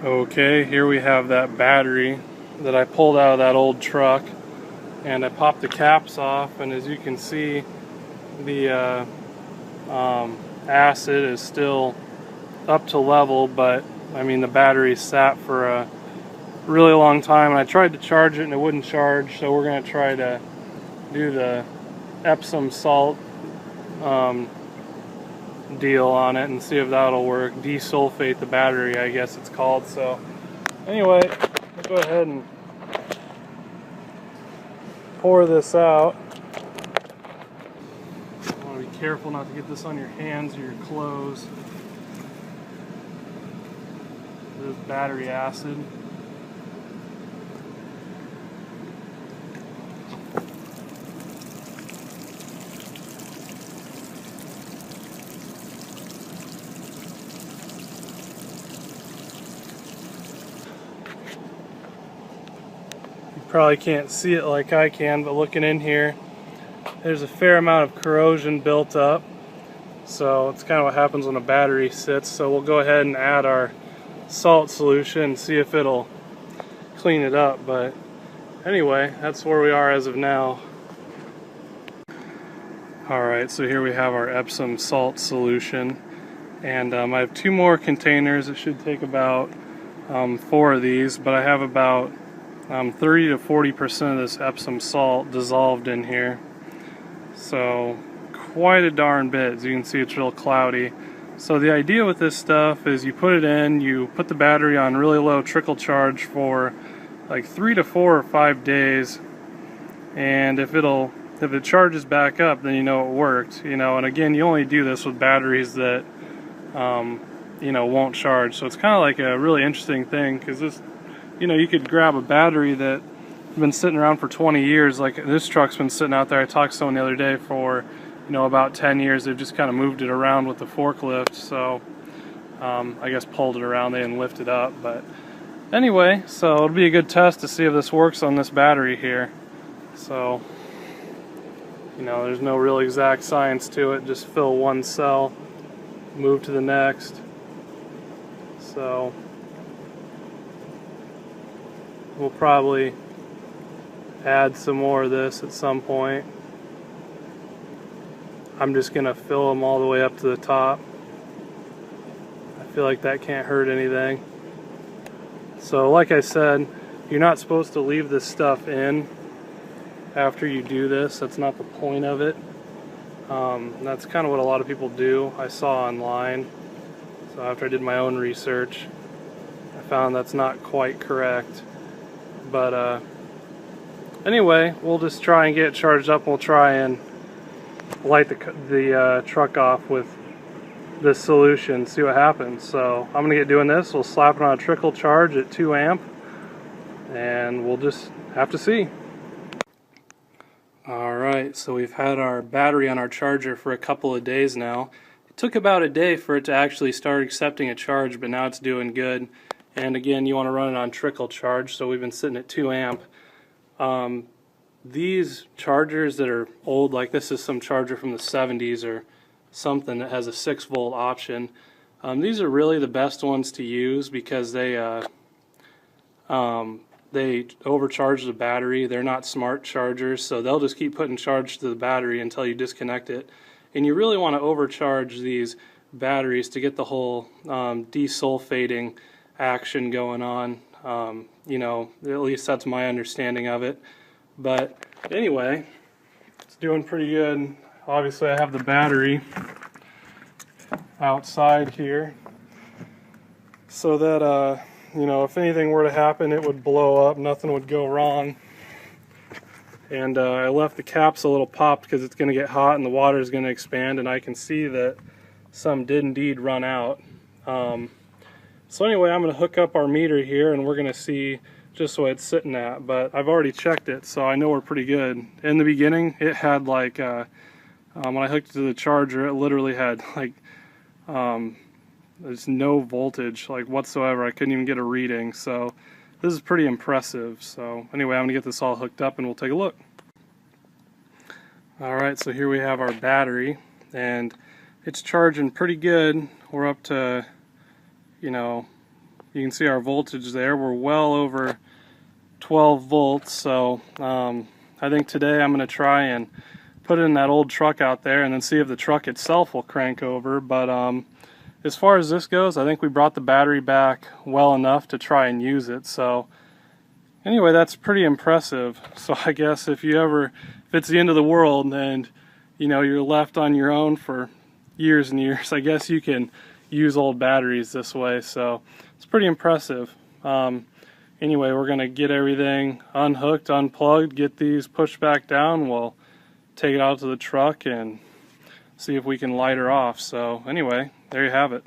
Okay, here we have that battery that I pulled out of that old truck, and I popped the caps off, and as you can see, the acid is still up to level, but I mean the battery sat for a really long time, and I tried to charge it and it wouldn't charge, so we're going to try to do the Epsom salt deal on it and see if that'll work. Desulfate the battery, I guess it's called. So anyway, I'll go ahead and pour this out. You want to be careful not to get this on your hands or your clothes. This battery acid. Probably can't see it like I can, but looking in here, there's a fair amount of corrosion built up. So it's kind of what happens when a battery sits. So we'll go ahead and add our salt solution and see if it'll clean it up. But anyway, that's where we are as of now. Alright, so here we have our Epsom salt solution. And I have 2 more containers. It should take about 4 of these, but I have about 30 to 40% of this Epsom salt dissolved in here, so quite a darn bit. As you can see, it's real cloudy. So the idea with this stuff is you put it in, you put the battery on really low trickle charge for like 3 to 4 or 5 days, and if it charges back up, then you know it worked. And again, you only do this with batteries that won't charge. So it's kind of like a really interesting thing, because this, you could grab a battery that's been sitting around for 20 years, like this truck's been sitting out there. I talked to someone the other day for, about 10 years. They've just kind of moved it around with the forklift, so I guess pulled it around, they didn't lift it up. But anyway, so it'll be a good test to see if this works on this battery here. So, there's no real exact science to it, just fill one cell, move to the next. So we'll probably add some more of this at some point. I'm just going to fill them all the way up to the top. I feel like that can't hurt anything. So like I said, you're not supposed to leave this stuff in after you do this. That's not the point of it. That's kind of what a lot of people do. I saw online. So after I did my own research, I found that's not quite correct. But anyway, we'll just try and get it charged up. We'll try and light the truck off with this solution, see what happens. So I'm gonna get doing this. We'll slap it on a trickle charge at 2 amp, and we'll just have to see. Alright, so we've had our battery on our charger for a couple of days now. It took about a day for it to actually start accepting a charge, but now it's doing good. And again, you want to run it on trickle charge, so we've been sitting at 2 amp. These chargers that are old, like this is some charger from the 70s or something that has a 6-volt option. These are really the best ones to use because they overcharge the battery. They're not smart chargers, so they'll just keep putting charge to the battery until you disconnect it. And you really want to overcharge these batteries to get the whole desulfating action going on. At least that's my understanding of it. But anyway, it's doing pretty good. Obviously I have the battery outside here so that if anything were to happen, it would blow up, nothing would go wrong. And I left the caps a little popped because it's going to get hot and the water is going to expand, and I can see that some did indeed run out. So anyway, I'm going to hook up our meter here and we're going to see just what it's sitting at. But I've already checked it, so I know we're pretty good. In the beginning, it had like, when I hooked it to the charger, it literally had like, there's no voltage like whatsoever. I couldn't even get a reading. So this is pretty impressive. So anyway, I'm going to get this all hooked up and we'll take a look. Alright, so here we have our battery and it's charging pretty good. We're up to, You can see our voltage there. We're well over 12 volts, so I think today I'm going to try and put it in that old truck out there and then see if the truck itself will crank over. But as far as this goes, I think we brought the battery back well enough to try and use it. So anyway, that's pretty impressive. So I guess if it's the end of the world and you're left on your own for years and years, I guess you can use old batteries this way. So it's pretty impressive. Anyway, we're going to get everything unhooked, unplugged, get these pushed back down. We'll take it out to the truck and see if we can light her off. So anyway, there you have it.